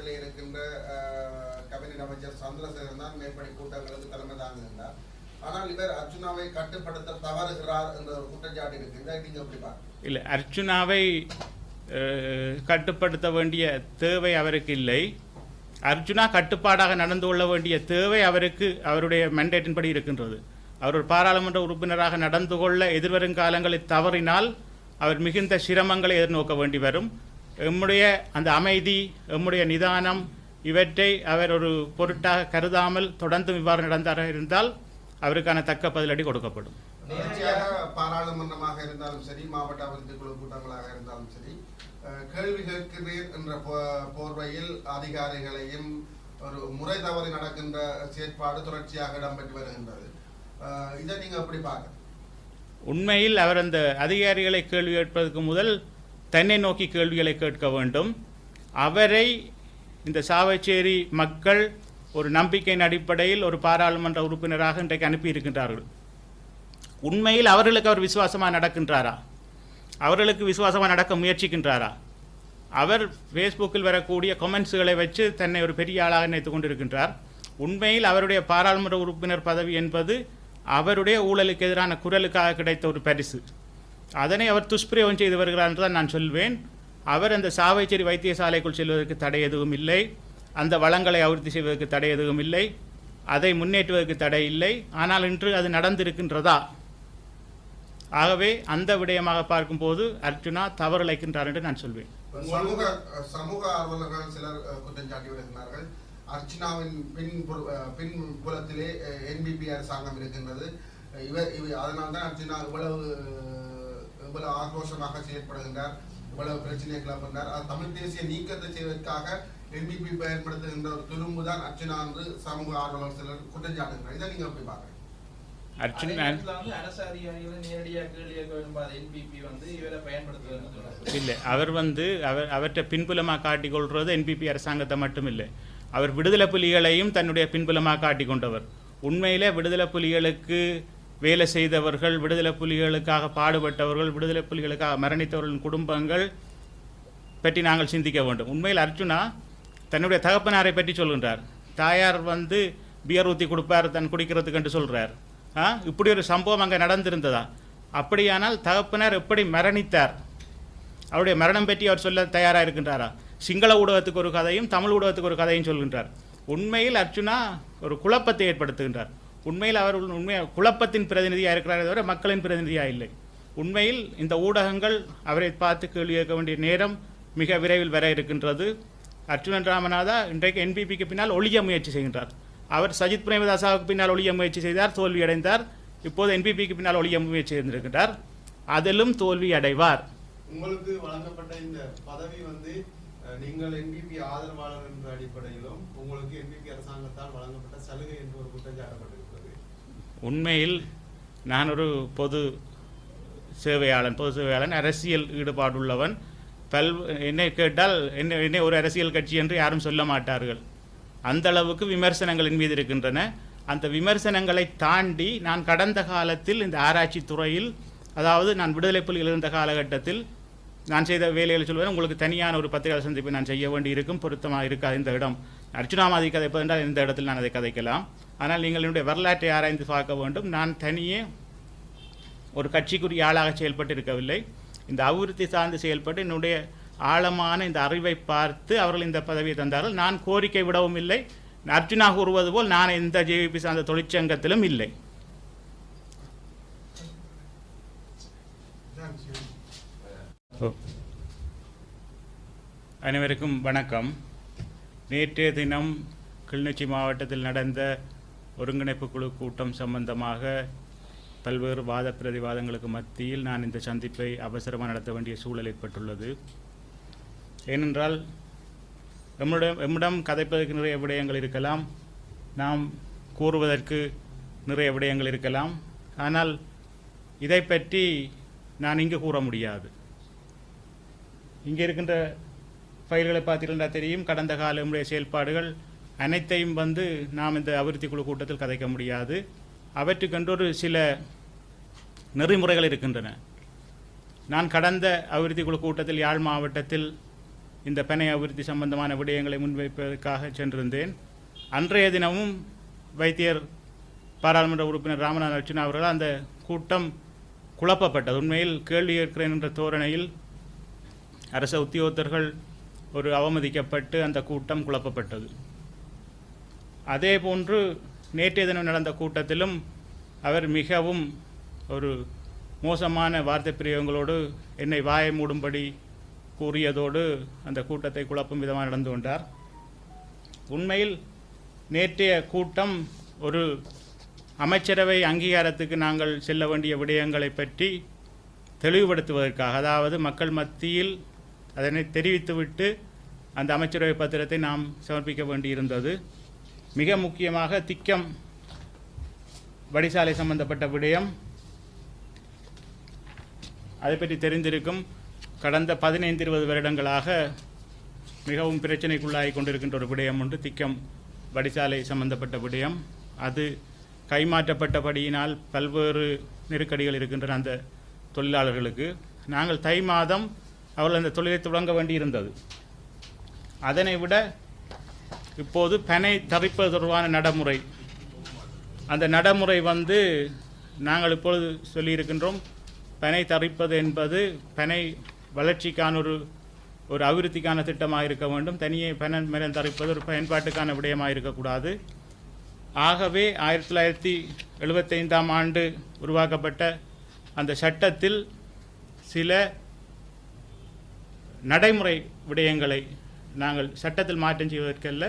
தரப்பில் இருக்கின்ற கேபினட் அமைச்சர் சந்திரசேகரன் தான் மேற்படி கூட்டங்களுக்கு தலைமை தாங்குகின்றார். ஆனால் இவர் அர்ச்சுனாவை கட்டுப்படுத்த தவறுகிறார் என்ற ஒரு குற்றச்சாட்டு இருக்கின்றார். நீங்க எப்படி பார்க்க? இல்லை, அர்ச்சுனாவை கட்டுப்படுத்த வேண்டிய தேவை அவருக்கு இல்லை. அர்ஜுனா கட்டுப்பாடாக நடந்து கொள்ள வேண்டிய தேவை அவருக்கு அவருடைய மெண்டேட்டின் படி இருக்கின்றது. அவர் ஒரு பாராளுமன்ற உறுப்பினராக நடந்து கொள்ள எதிர்வரும் காலங்களில் தவறினால் அவர் மிகுந்த சிரமங்களை எதிர்நோக்க வேண்டி வரும். எம்முடைய அந்த அமைதி, எம்முடைய நிதானம் இவற்றை அவர் ஒரு பொருட்டாக கருதாமல் தொடர்ந்து இவ்வாறு நடந்தார் இருந்தால் அவருக்கான தக்க பதிலடி கொடுக்கப்படும். பாராளுமன்றமாக இருந்தாலும் சரி, மாவட்ட அபிவிருத்தி குழு கூட்டங்களாக இருந்தாலும் சரி, கேள்வி கேட்கிறீர் என்ற போர்வையில் அதிகாரிகளையும் ஒரு முறை தவறி நடக்கின்ற செயற்பாடு தொடர்ச்சியாக இடம்பெற்று வருகின்றது. இதை நீங்க எப்படி பார்க்க? உண்மையில் அவர் அந்த அதிகாரிகளை கேள்வி கேட்பதற்கு முதல் தன்னை நோக்கி கேள்விகளை கேட்க வேண்டும். அவரை இந்த சாவச்சேரி மக்கள் ஒரு நம்பிக்கையின் அடிப்படையில் ஒரு பாராளுமன்ற உறுப்பினராக இன்றைக்கு அனுப்பியிருக்கின்றார்கள். உண்மையில் அவர்களுக்கு அவர் விசுவாசமாக நடக்கின்றாரா? அவர்களுக்கு விசுவாசமாக நடக்க முயற்சிக்கின்றாரா? அவர் ஃபேஸ்புக்கில் வரக்கூடிய கமெண்ட்ஸுகளை வச்சு தன்னை ஒரு பெரிய ஆளாக நினைத்து கொண்டிருக்கின்றார். உண்மையில் அவருடைய பாராளுமன்ற உறுப்பினர் பதவி என்பது அவருடைய ஊழலுக்கு எதிரான குரலுக்காக கிடைத்த ஒரு பரிசு. அதனை அவர் துஷ்பிரயோகம் செய்து வருகிறார் என்று தான் நான் சொல்வேன். அவர் அந்த சாவச்சேரி வைத்தியசாலைக்குள் செல்வதற்கு தடை எதுவும் இல்லை, அந்த வளங்களை அபிவிருத்தி செய்வதற்கு தடை எதுவும் இல்லை, அதை முன்னேற்றுவதற்கு தடை இல்லை. ஆனால் இன்று அது நடந்திருக்கின்றதா? ஆகவே அந்த விடயமாக பார்க்கும்போது அர்ச்சுனா தவறிழைக்கின்றார் என்று நான் சொல்வேன். சமூக ஆர்வலர்கள் சிலர் குற்றம் சாட்டி வருகிறார்கள். அர்ச்சுனாவின் பின்புலத்திலே என்பிபி அரசாங்கம் இருக்கின்றது. அதனால்தான் அர்ச்சுனா இவ்வளவு ஆக்ரோஷமாக செயற்படுகின்றார், இவ்வளவு பிரச்சனையை கிளப்புகின்றார். தமிழ் தேசிய நீக்கத்தை செய்வதற்காக என்பிபி பயன்படுத்துகின்ற ஒரு துரும்பு தான் அர்ச்சுனா என்று சமூக ஆர்வலர் சிலர் குற்றம் சாட்டுகின்றனர். இதை நீங்க எப்படி பார்க்க? இல்லை, அவர் அவற்றை பின்புலமாக காட்டிக்கொள்வது என்பிபி அரசாங்கத்தை மட்டும் இல்லை, அவர் விடுதலை புலிகளையும் தன்னுடைய பின்புலமாக காட்டிக்கொண்டவர். உண்மையிலே விடுதலை புலிகளுக்கு வேலை செய்தவர்கள், விடுதலை புலிகளுக்காக பாடுபட்டவர்கள், விடுதலை புலிகளுக்காக மரணித்தவர்களின் குடும்பங்கள் பற்றி நாங்கள் சிந்திக்க வேண்டும். உண்மையில் அர்ச்சுனா தன்னுடைய தகப்பனாரை பற்றி சொல்கின்றார். தாயார் பியர் ஊற்றி கொடுப்பார் தன் குடிக்கிறதுக்கு என்று சொல்கிறார். இப்படி ஒரு சம்பவம் அங்கே நடந்திருந்ததா? அப்படியானால் தகப்பனார் எப்படி மரணித்தார், அவருடைய மரணம் பற்றி அவர் சொல்ல தயாராக இருக்கின்றாரா? சிங்கள ஊடகத்துக்கு ஒரு கதையும் தமிழ் ஊடகத்துக்கு ஒரு கதையும் சொல்கின்றார். உண்மையில் அர்ச்சுனா ஒரு குழப்பத்தை ஏற்படுத்துகின்றார். உண்மையில் அவர் குழப்பத்தின் பிரதிநிதியாக இருக்கிறாரே தவிர மக்களின் பிரதிநிதியாக இல்லை. உண்மையில் இந்த ஊடகங்கள் அவரை பார்த்து கேள்வி கேட்க வேண்டிய நேரம் மிக விரைவில் வர இருக்கின்றது. அர்ச்சுனன் ராமநாதா இன்றைக்கு என்பிபிக்கு பின்னால் ஒழிய முயற்சி செய்கின்றார். அவர் சஜித் பிரேமதாசாவுக்கு பின்னால் ஒழிய முயற்சி செய்தார், தோல்வியடைந்தார். இப்போது என்பிபிக்கு பின்னால் ஒழிய முயற்சி செய்திருக்கின்றார், அதிலும் தோல்வி அடைவார். உங்களுக்கு வழங்கப்பட்ட இந்த பதவி நீங்கள் என்பிபி ஆதரவாளர் என்ற அடிப்படையிலும் உங்களுக்கு என்பிபி அரசாங்கத்தால் வழங்கப்பட்ட சலுகை என்று ஒரு குற்றச்சாட்டப்பட்டிருக்கிறது. உண்மையில் நான் ஒரு பொது சேவையாளன், அரசியல் ஈடுபாடுள்ளவன். என்னை கேட்டால் என்னை ஒரு அரசியல் கட்சி என்று யாரும் சொல்ல மாட்டார்கள். அந்த அளவுக்கு விமர்சனங்கள் என் மீது இருக்கின்றன. அந்த விமர்சனங்களை தாண்டி நான் கடந்த காலத்தில் இந்த ஆராய்ச்சி துறையில், அதாவது நான் விடுதலை புலிகள் இருந்த காலகட்டத்தில் நான் செய்த வேலைகளை சொல்வேன். உங்களுக்கு தனியான ஒரு பத்திரிகை சந்திப்பை நான் செய்ய வேண்டி இருக்கும், பொருத்தமாக இருக்காது இந்த இடம். அர்ச்சுனாமாதி கதைப்பது என்றால் இந்த இடத்தில் நான் அதை கதைக்கலாம். ஆனால் நீங்கள் என்னுடைய வரலாற்றை ஆராய்ந்து பார்க்க வேண்டும். நான் தனியே ஒரு கட்சிக்குரிய ஆளாக செயல்பட்டு இருக்கவில்லை. இந்த அபிவிருத்தி சார்ந்து செயல்பட்டு என்னுடைய ஆழமான இந்த அறிவை பார்த்து அவர்கள் இந்த பதவியை தந்தார்கள். நான் கோரிக்கை விடவும் இல்லை. அர்ச்சுனா கூறுவது போல் நான் எந்த ஜேவிபி சார்ந்த தொழிற்சங்கத்திலும் இல்லை. அனைவருக்கும் வணக்கம். நேற்றைய தினம் கிளிநொச்சி மாவட்டத்தில் நடந்த ஒருங்கிணைப்பு குழு கூட்டம் சம்பந்தமாக பல்வேறு வாத பிரதிவாதங்களுக்கு மத்தியில் நான் இந்த சந்திப்பை அவசரமாக நடத்த வேண்டிய சூழல் ஏற்பட்டுள்ளது. ஏனென்றால் எம்மிடம் கதைப்பதற்கு நிறைய விடயங்கள் இருக்கலாம், நாம் கூறுவதற்கு நிறைய விடயங்கள் இருக்கலாம். ஆனால் இதை பற்றி நான் இங்கு கூற முடியாது. இங்கே இருக்கின்ற ஃபைல்களை பார்த்தீங்கன்னா தெரியும், கடந்த கால நம்முடைய செயல்பாடுகள் அனைத்தையும் நாம் இந்த அபிவிருத்தி குழு கூட்டத்தில் கதைக்க முடியாது. அவற்றுக்கென்று ஒரு சில நெறிமுறைகள் இருக்கின்றன. நான் கடந்த அபிவிருத்தி குழு கூட்டத்தில் யாழ் மாவட்டத்தில் இந்த பனை அபிவிருத்தி சம்பந்தமான விடயங்களை முன்வைப்பதற்காக சென்றிருந்தேன். அன்றைய தினமும் வைத்தியர் பாராளுமன்ற உறுப்பினர் ராமநாதன் அர்ச்சுனா அவர்கள் அந்த கூட்டம் குழப்பப்பட்டது. உண்மையில் கேள்வி கேட்கிறேன் என்ற தோரணையில் அரச உத்தியோகத்தர்கள் ஒரு அவமதிக்கப்பட்டு அந்த கூட்டம் குழப்பப்பட்டது. அதே போன்று நேற்றைய தினம் நடந்த கூட்டத்திலும் அவர் மிகவும் ஒரு மோசமான வார்த்தை பிரயோகங்களோடு என்னை வாயை மூடும்படி கூறியதோடு அந்த கூட்டத்தை குழப்பும் விதமாக நடந்து கொண்டார். உண்மையில் நேற்றைய கூட்டம் ஒரு அமைச்சரவை அங்கீகாரத்துக்கு நாங்கள் செல்ல வேண்டிய விடயங்களை பற்றி தெளிவுபடுத்துவதற்காக, அதாவது மக்கள் மத்தியில் அதனை தெரிவித்துவிட்டு அந்த அமைச்சரவை பத்திரத்தை நாம் சமர்ப்பிக்க வேண்டியிருந்தது. மிக முக்கியமாக திக்கம் வடிசாலை சம்பந்தப்பட்ட விடயம், அதை பற்றி தெரிந்திருக்கும். கடந்த 15-20 வருடங்களாக மிகவும் பிரச்சனைக்குள்ளாகி கொண்டிருக்கின்ற ஒரு விடயம் ஒன்று திக்கம் வடிசாலை சம்பந்தப்பட்ட விடயம். அது கைமாற்றப்பட்டபடியினால் பல்வேறு நெருக்கடிகள் இருக்கின்றன அந்த தொழிலாளர்களுக்கு. நாங்கள் தை மாதம் அவர்கள் அந்த தொழிலை தொடங்க வேண்டியிருந்தது. அதனை விட இப்போது பனை தவிர்ப்பது தொடர்பான நடைமுறை, அந்த நடைமுறை நாங்கள் இப்பொழுது சொல்லியிருக்கின்றோம். பனை தவிர்ப்பது என்பது பனை வளர்ச்சிக்கான ஒரு அபிவிருத்திக்கான திட்டமாக இருக்க வேண்டும். தனியே பனை மரம் தவிர்ப்பது ஒரு பயன்பாட்டுக்கான விடயமாக இருக்கக்கூடாது. ஆகவே 1975ஆம் ஆண்டு உருவாக்கப்பட்ட அந்த சட்டத்தில் சில நடைமுறை விடயங்களை நாங்கள் சட்டத்தில் மாற்றம் செய்வதற்கல்ல,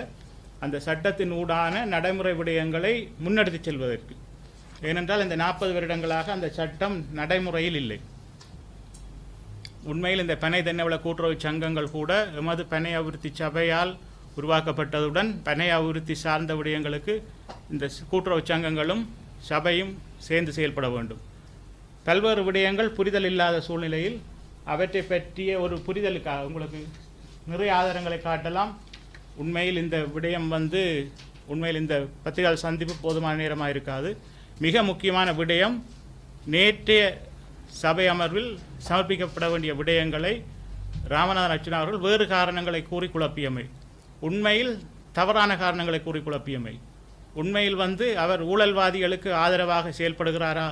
அந்த சட்டத்தின் ஊடான நடைமுறை விடயங்களை முன்னெடுத்து செல்வதற்கு. ஏனென்றால் இந்த 40 வருடங்களாக அந்த சட்டம் நடைமுறையில் இல்லை. உண்மையில் இந்த பனை தென்னவள கூட்டுறவு சங்கங்கள் கூட எமது பனை அபிவிருத்தி சபையால் உருவாக்கப்பட்டதுடன் பனை அபிவிருத்தி சார்ந்த விடயங்களுக்கு இந்த கூட்டுறவு சங்கங்களும் சபையும் சேர்ந்து செயல்பட வேண்டும். பல்வேறு விடயங்கள் புரிதல் இல்லாத சூழ்நிலையில் அவற்றை பற்றிய ஒரு புரிதலுக்காக உங்களுக்கு நிறைய ஆதாரங்களை காட்டலாம். உண்மையில் இந்த விடயம் உண்மையில் இந்த பத்திரிகையாளர் சந்திப்பு போதுமான நேரமாக இருக்காது. மிக முக்கியமான விடயம், நேற்றைய சபை அமர்வில் சமர்ப்பிக்கப்பட வேண்டிய விடயங்களை ராமநாதன் அர்ச்சுனா அவர்கள் வேறு காரணங்களை கூறி குழப்பியமை, உண்மையில் தவறான காரணங்களை கூறி குழப்பியமை, உண்மையில் அவர் ஊழல்வாதிகளுக்கு ஆதரவாக செயல்படுகிறாரா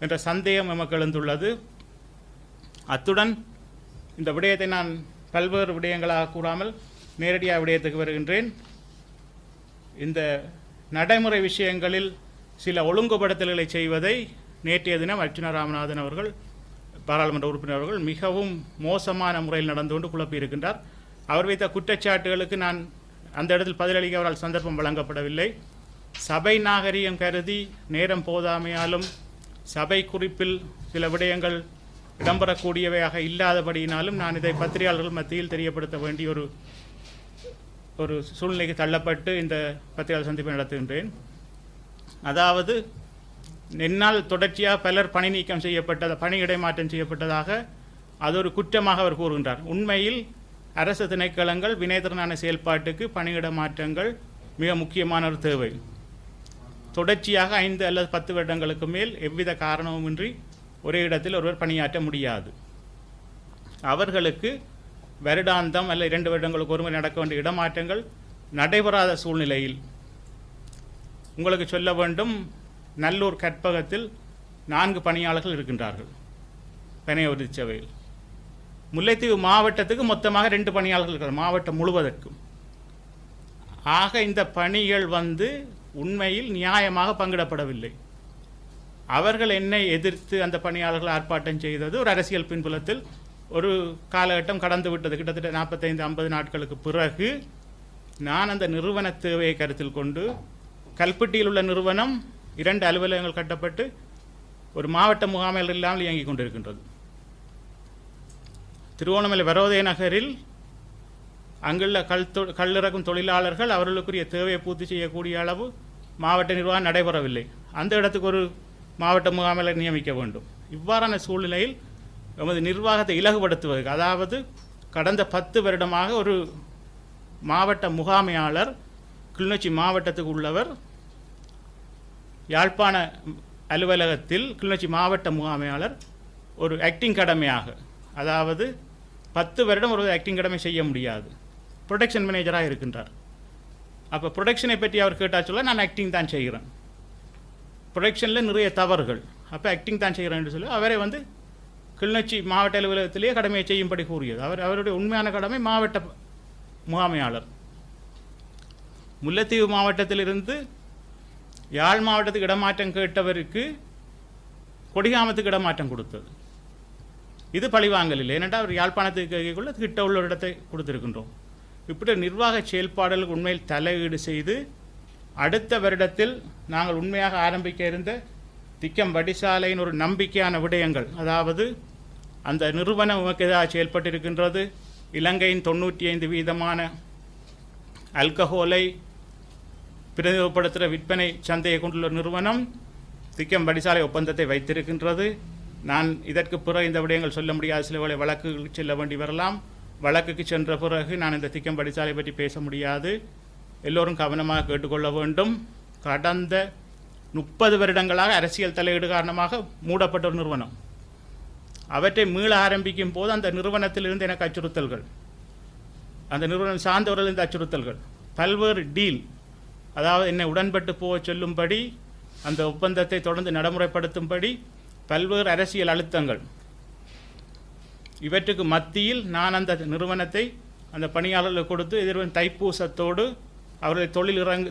என்ற சந்தேகம் எமக்கு எழுந்துள்ளது. அத்துடன் இந்த விடயத்தை நான் பல்வேறு விடயங்களாக கூறாமல் நேரடியாக விடயத்துக்கு வருகின்றேன். இந்த நடைமுறை விஷயங்களில் சில ஒழுங்குபடுத்தல்களை செய்வதை நேற்றைய தினம் அர்ச்சுனா ராமநாதன் அவர்கள் பாராளுமன்ற உறுப்பினர் அவர்கள் மிகவும் மோசமான முறையில் நடந்து கொண்டு குழப்பியிருக்கின்றார். அவர் வைத்த குற்றச்சாட்டுகளுக்கு நான் அந்த இடத்தில் பதிலளிக்க அவரால் சந்தர்ப்பம் வழங்கப்படவில்லை. சபை நாகரிகம் கருதி நேரம் போதாமையாலும் சபை குறிப்பில் சில விடயங்கள் இடம்பெறக்கூடியவையாக இல்லாதபடியினாலும் நான் இதை பத்திரிகையாளர்கள் மத்தியில் தெரியப்படுத்த வேண்டிய ஒரு சூழ்நிலைக்கு தள்ளப்பட்டு இந்த பத்திரிகையாளர் சந்திப்பை நடத்துகின்றேன். அதாவது என்னால் தொடர்ச்சியாக பலர் பணி நீக்கம் செய்யப்பட்டது, பணி இடைமாற்றம் செய்யப்பட்டதாக அது ஒரு குற்றமாக அவர் கூறுகின்றார். உண்மையில் அரசு திணைக்களங்கள் வினைத்திறனான செயல்பாட்டுக்கு பணியிட மாற்றங்கள் மிக முக்கியமான ஒரு தேவை. தொடர்ச்சியாக 5 அல்லது 10 வருடங்களுக்கு மேல் எவ்வித காரணமுமின்றி ஒரே இடத்தில் ஒருவர் பணியாற்ற முடியாது. அவர்களுக்கு வருடாந்தம் அல்ல 2 வருடங்களுக்கு ஒருமுறை நடக்க வேண்டிய இடமாற்றங்கள் நடைபெறாத சூழ்நிலையில் உங்களுக்கு சொல்ல வேண்டும், நல்லூர் கற்பகத்தில் 4 பணியாளர்கள் இருக்கின்றார்கள் பனை அபிவிருத்தி சபையில். முல்லைத்தீவு மாவட்டத்துக்கு மொத்தமாக 2 பணியாளர்கள் இருக்கிறார், மாவட்டம் முழுவதற்கும். ஆக இந்த பணிகள் உண்மையில் நியாயமாக பங்கிடப்படவில்லை. அவர்கள் என்னை எதிர்த்து அந்த பணியாளர்கள் ஆர்ப்பாட்டம் செய்தது ஒரு அரசியல் பின்புலத்தில் ஒரு காலகட்டம் கடந்து விட்டது. கிட்டத்தட்ட 45-50 நாட்களுக்கு பிறகு நான் அந்த நிறுவன தேவையை கருத்தில் கொண்டு, கல்பட்டியில் உள்ள நிறுவனம் 2 அலுவலகங்கள் கட்டப்பட்டு ஒரு மாவட்ட முகாமைகள் இல்லாமல் இயங்கிக் கொண்டிருக்கின்றது. திருவோணமலை வரோதய நகரில் அங்குள்ள கல்லிறக்கும் தொழிலாளர்கள் அவர்களுக்குரிய தேவையை பூர்த்தி செய்யக்கூடிய அளவு மாவட்ட நிர்வாகம் நடைபெறவில்லை. அந்த இடத்துக்கு ஒரு மாவட்ட முகாமையாளர் நியமிக்க வேண்டும். இவ்வாறான சூழ்நிலையில் எமது நிர்வாகத்தை இலகுபடுத்துவதற்கு, அதாவது கடந்த 10 வருடமாக ஒரு மாவட்ட முகாமையாளர் கிளிநொச்சி மாவட்டத்துக்கு உள்ளவர் யாழ்ப்பாண அலுவலகத்தில் கிளிநொச்சி மாவட்ட முகாமையாளர் ஒரு ஆக்டிங் கடமையாக, அதாவது 10 வருடம் ஒரு ஆக்டிங் கடமை செய்ய முடியாது. ப்ரொடக்ஷன் மேனேஜராக இருக்கின்றார். அப்போ ப்ரொடக்ஷனை பற்றி அவர் கேட்டால் சொல்ல நான் ஆக்டிங் தான் செய்கிறேன், ப்ரொடக்ஷனில் நிறைய தவறுகள், அப்போ ஆக்டிங் தான் செய்கிறேன்னு சொல்லி அவரை வந்து கிளிநொச்சி மாவட்ட அலுவலகத்திலேயே கடமையை செய்யும்படி கூறியது. அவருடைய உண்மையான கடமை மாவட்ட முகாமையாளர். முல்லைத்தீவு மாவட்டத்திலிருந்து யாழ் மாவட்டத்துக்கு இடமாற்றம் கேட்டவருக்கு கொடிகாமத்துக்கு இடமாற்றம் கொடுத்தது. இது பழிவாங்கல் இல்லை, ஏனென்றால் அவர் யாழ்ப்பாணத்துக்குள்ள கிட்ட உள்ள ஒரு இடத்தை கொடுத்திருக்கின்றோம். இப்படி நிர்வாக செயல்பாடுகளுக்கு உண்மையில் தலையீடு செய்து அடுத்த வருடத்தில் நாங்கள் உண்மையாக ஆரம்பிக்க இருந்த திக்கம் வடிசாலையின் ஒரு நம்பிக்கையான விடயங்கள், அதாவது அந்த நிறுவனம் உமக்கு எதிராக செயல்பட்டிருக்கின்றது, இலங்கையின் 95% ஆல்கஹோலை பிரதிநிதிப்படுத்துகிற விற்பனை சந்தையை கொண்டுள்ள நிறுவனம் திக்கம் வடிசாலை ஒப்பந்தத்தை வைத்திருக்கின்றது. நான் இதற்கு பிறகு இந்த விடயங்கள் சொல்ல முடியாது, சில வேளை வழக்குக்கு செல்ல வேண்டி வரலாம். வழக்குக்கு சென்ற பிறகு நான் இந்த திக்கம் வடிசாலை பற்றி பேச முடியாது. எல்லோரும் கவனமாக கேட்டுக்கொள்ள வேண்டும். கடந்த 30 வருடங்களாக அரசியல் தலையீடு காரணமாக மூடப்பட்ட ஒரு நிறுவனம். அவற்றை மீள ஆரம்பிக்கும் போது அந்த நிறுவனத்திலிருந்து எனக்கு அச்சுறுத்தல்கள், அந்த நிறுவனம் சார்ந்தவர்களிருந்து அச்சுறுத்தல்கள், பல்வேறு டீல், அதாவது என்னை உடன்பட்டு போக சொல்லும்படி, அந்த ஒப்பந்தத்தை தொடர்ந்து நடைமுறைப்படுத்தும்படி பல்வேறு அரசியல் அழுத்தங்கள். இவற்றுக்கு மத்தியில் நான் அந்த நிறுவனத்தை அந்த பணியாளர்களுக்கு கொடுத்து எதிர்வரும் தைப்பூசத்தோடு அவர்களை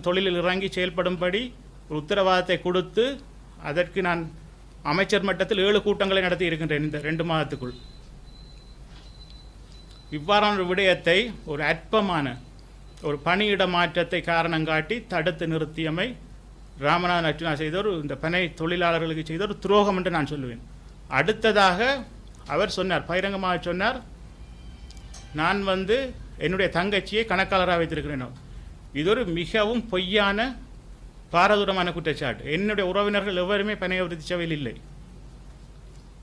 தொழிலில் இறங்கி செயல்படும்படி ஒரு உத்தரவாதத்தை கொடுத்து அதற்கு நான் அமைச்சர் மட்டத்தில் 7 கூட்டங்களை நடத்தி இருக்கின்றேன் இந்த 2 மாதத்துக்குள். இவ்வாறான ஒரு விடயத்தை, ஒரு அற்பமான ஒரு பணியிட மாற்றத்தை காரணம் காட்டி தடுத்து நிறுத்தியமை ராமநாதன் அர்ச்சுனா செய்த ஒரு, இந்த பனை தொழிலாளர்களுக்கு செய்த ஒரு துரோகம் என்று நான் சொல்லுவேன். அடுத்ததாக அவர் சொன்னார், பகிரங்கமாக சொன்னார், நான் வந்து என்னுடைய தங்கச்சியை கணக்காளராக வைத்திருக்கிறேன். இது ஒரு மிகவும் பொய்யான பாரதூரமான குற்றச்சாட்டு. என்னுடைய உறவினர்கள் எவருமே பனை அபிவிருத்தி சபையில் இல்லை.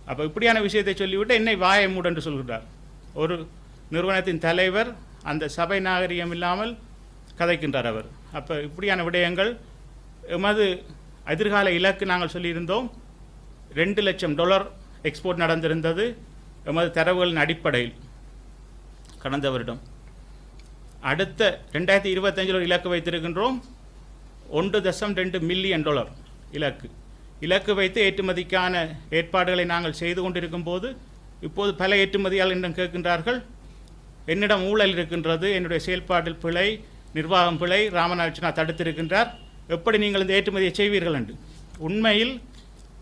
அப்போ இப்படியான விஷயத்தை சொல்லிவிட்டு என்னை வாயை மூடு என்று சொல்கிறார். ஒரு நிறுவனத்தின் தலைவர் அந்த சபை நாகரிகம் இல்லாமல் கதைக்கின்றார் அவர். அப்போ இப்படியான விடயங்கள், எமது எதிர்கால இலக்கு நாங்கள் சொல்லியிருந்தோம், $2 லட்சம் எக்ஸ்போர்ட் நடந்திருந்தது எமது தரவுகளின் அடிப்படையில் கடந்த வருடம். அடுத்த 2025 ஒரு இலக்கு வைத்திருக்கின்றோம், $1.2 மில்லியன் இலக்கு வைத்து ஏற்றுமதிக்கான ஏற்பாடுகளை நாங்கள் செய்து கொண்டிருக்கும் போது இப்போது பல ஏற்றுமதியாளர்களிடம் கேட்கின்றார்கள், என்னிடம் ஊழல் இருக்கின்றது, என்னுடைய செயல்பாட்டில் பிழை, நிர்வாகம் பிழை, ராமநாதன் தடுத்திருக்கின்றார், எப்படி நீங்கள் இந்த ஏற்றுமதியை செய்வீர்கள் என்று. உண்மையில்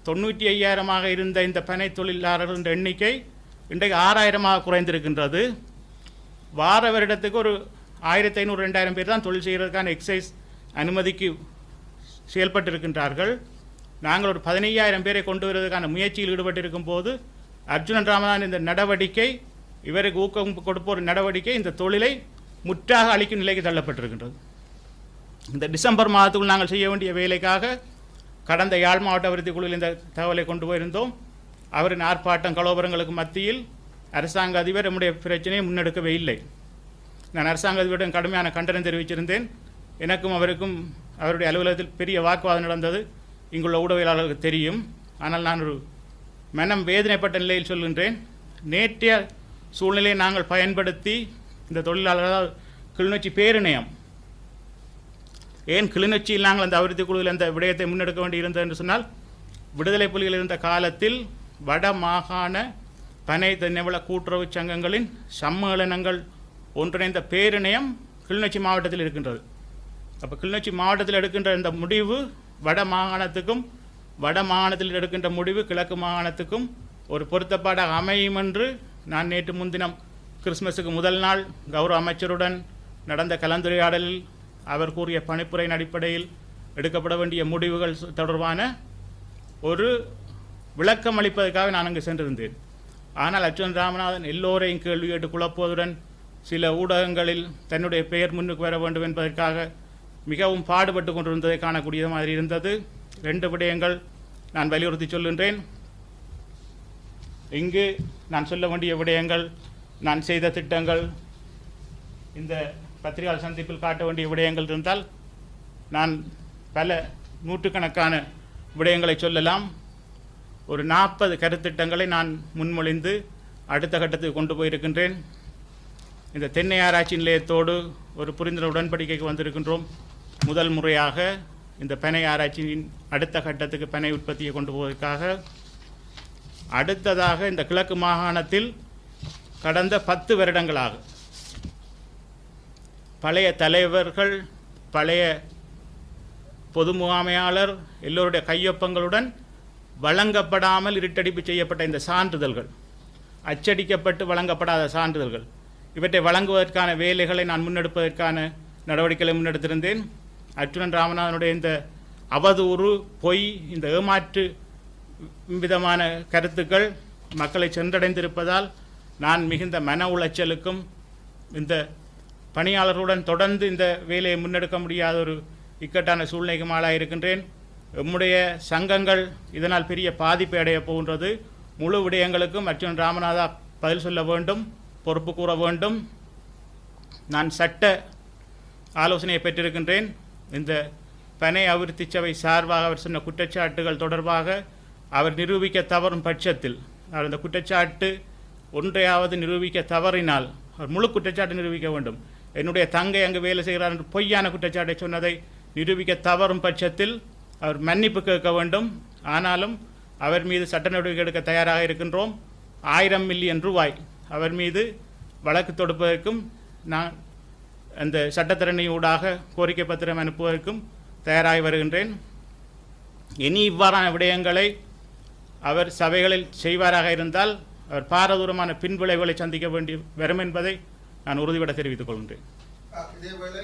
95,000 இருந்த இந்த பனை தொழிலாளர்கள் எண்ணிக்கை இன்றைக்கு 6,000 குறைந்திருக்கின்றது. வார வருடத்துக்கு ஒரு 1,500-2,000 பேர் தான் தொழில் செய்கிறதுக்கான எக்ஸைஸ் அனுமதிக்கு செயல்பட்டிருக்கின்றார்கள். நாங்கள் ஒரு 15,000 பேரை கொண்டு வருவதற்கான முயற்சியில் ஈடுபட்டிருக்கும் போது அர்ஜுனன் ராமநாதன் இந்த நடவடிக்கை, இவருக்கு ஊக்கம் கொடுப்போர் நடவடிக்கை இந்த தொழிலை முற்றாக அளிக்கும் நிலைக்கு தள்ளப்பட்டிருக்கின்றது. இந்த டிசம்பர் மாதத்துக்குள் நாங்கள் செய்ய வேண்டிய வேலைக்காக கடந்த யாழ் மாவட்ட அபிவிருத்தி குழுவில் இந்த தகவலை கொண்டு போயிருந்தோம். அவரின் ஆர்ப்பாட்டம் கலோபரங்களுக்கு மத்தியில் அரசாங்க அதிபர் நம்முடைய பிரச்சனையை முன்னெடுக்கவே இல்லை. நான் அரசாங்க அதிபரிடம் கடுமையான கண்டனம் தெரிவிச்சிருந்தேன். எனக்கும் அவருக்கும் அவருடைய அலுவலகத்தில் பெரிய வாக்குவாதம் நடந்தது, இங்குள்ள ஊடகவியலாளர்களுக்கு தெரியும். ஆனால் நான் ஒரு மனம் வேதனைப்பட்ட நிலையில் சொல்கின்றேன், நேற்றைய சூழ்நிலையை நாங்கள் பயன்படுத்தி இந்த தொழிலாளர்கள் கிளிநொச்சி பேரிணையம், ஏன் கிளிநொச்சியில் நாங்கள் அந்த அபிவிருத்தி குழுவில் அந்த விடயத்தை முன்னெடுக்க வேண்டியிருந்தது என்று சொன்னால், விடுதலை புலிகள் இருந்த காலத்தில் வட மாகாண பனை தென்னைவள கூட்டுறவு சங்கங்களின் சம்மேளனங்கள் ஒன்றிணைந்த பேரிணையம் கிளிநொச்சி மாவட்டத்தில் இருக்கின்றது. அப்போ கிளிநொச்சி மாவட்டத்தில் எடுக்கின்ற இந்த முடிவு வட மாகாணத்துக்கும், வட மாகாணத்தில் எடுக்கின்ற முடிவு கிழக்கு மாகாணத்துக்கும் ஒரு பொருத்தப்பாடாக அமையும் என்று நான் நேற்று முன்தினம் கிறிஸ்மஸுக்கு முதல் நாள் கௌரவ அமைச்சருடன் நடந்த கலந்துரையாடலில் அவர் கூறிய பணிப்புரையின் அடிப்படையில் எடுக்கப்பட வேண்டிய முடிவுகள் தொடர்பான ஒரு விளக்கம் அளிப்பதற்காக நான் அங்கு சென்றிருந்தேன். ஆனால் அர்ஜுனன் ராமநாதன் எல்லோரையும் கேள்வி கேட்டு குழப்புவதுடன் சில ஊடகங்களில் தன்னுடைய பெயர் முன்னுக்கு வர வேண்டும் என்பதற்காக மிகவும் பாடுபட்டு கொண்டிருந்ததை காணக்கூடிய மாதிரி இருந்தது. 2 விடயங்கள் நான் வலியுறுத்தி சொல்கின்றேன். இங்கு நான் சொல்ல வேண்டிய விடயங்கள், நான் செய்த திட்டங்கள், இந்த பத்திரிகையாளர் சந்திப்பில் காட்ட வேண்டிய விடயங்கள் இருந்தால் நான் பல நூற்றுக்கணக்கான விடயங்களை சொல்லலாம். ஒரு 40 கருத்திட்டங்களை நான் முன்மொழிந்து அடுத்த கட்டத்துக்கு கொண்டு போயிருக்கின்றேன். இந்த தென்னை ஆராய்ச்சி நிலையத்தோடு ஒரு புரிந்துணர்வு உடன்படிக்கைக்கு வந்திருக்கின்றோம். முதல் முறையாக இந்த பனை ஆராய்ச்சியின் அடுத்த கட்டத்துக்கு பனை உற்பத்தியை கொண்டு போவதற்காக. அடுத்ததாக இந்த கிழக்கு மாகாணத்தில் கடந்த 10 வருடங்களாக பழைய தலைவர்கள், பழைய பொது முகாமையாளர் எல்லோருடைய கையொப்பங்களுடன் வழங்கப்படாமல் இருட்டடிப்பு செய்யப்பட்ட இந்த சான்றிதழ்கள், அச்சடிக்கப்பட்டு வழங்கப்படாத சான்றிதழ்கள், இவற்றை வழங்குவதற்கான வேலைகளை நான் முன்னெடுப்பதற்கான நடவடிக்கைகளை முன்னெடுத்திருந்தேன். அர்ச்சுனன் ராமநாதனுடைய இந்த அவதூறு, பொய், இந்த ஏமாற்று விதமான கருத்துக்கள் மக்களை சென்றடைந்திருப்பதால் நான் மிகுந்த மன உளைச்சலுக்கும் இந்த பணியாளர்களுடன் தொடர்ந்து இந்த வேலையை முன்னெடுக்க முடியாத ஒரு இக்கட்டான சூழ்நிலைக்கும் ஆளாயிருக்கின்றேன். நம்முடைய சங்கங்கள் இதனால் பெரிய பாதிப்பை அடைய போகின்றது. முழு விடயங்களுக்கும் அர்ச்சுனன் ராமநாதா பதில் சொல்ல வேண்டும், பொறுப்பு கூற வேண்டும். நான் சட்ட ஆலோசனையை பெற்றிருக்கின்றேன். இந்த பனை அபிவிருத்தி சபை சார்பாக அவர் சொன்ன குற்றச்சாட்டுகள் தொடர்பாக அவர் நிரூபிக்க தவறும் பட்சத்தில், அவர் இந்த குற்றச்சாட்டு ஒன்றையாவது நிரூபிக்க தவறினால் அவர் முழு குற்றச்சாட்டு நிரூபிக்க வேண்டும். என்னுடைய தங்கை அங்கு வேலை செய்கிறார் என்று பொய்யான குற்றச்சாட்டை சொன்னதை நிரூபிக்க தவறும் பட்சத்தில் அவர் மன்னிப்பு கேட்க வேண்டும். ஆனாலும் அவர் மீது சட்ட நடவடிக்கை எடுக்க தயாராக இருக்கின்றோம். 1000 மில்லியன் ரூபாய் அவர் மீது வழக்கு தொடுப்பதற்கும் நான் அந்த சட்டத்தரணியூடாக கோரிக்கை பத்திரம் அனுப்புவதற்கும் தயாராகி வருகின்றேன். இனி இவ்வாறான விடயங்களை அவர் சபைகளில் செய்வாராக இருந்தால் அவர் பாரதூரமான பின்விளைவுகளை சந்திக்க வேண்டி வரும் என்பதை நான் உறுதிபட தெரிவித்துக் கொள்கின்றேன். இதேவேளை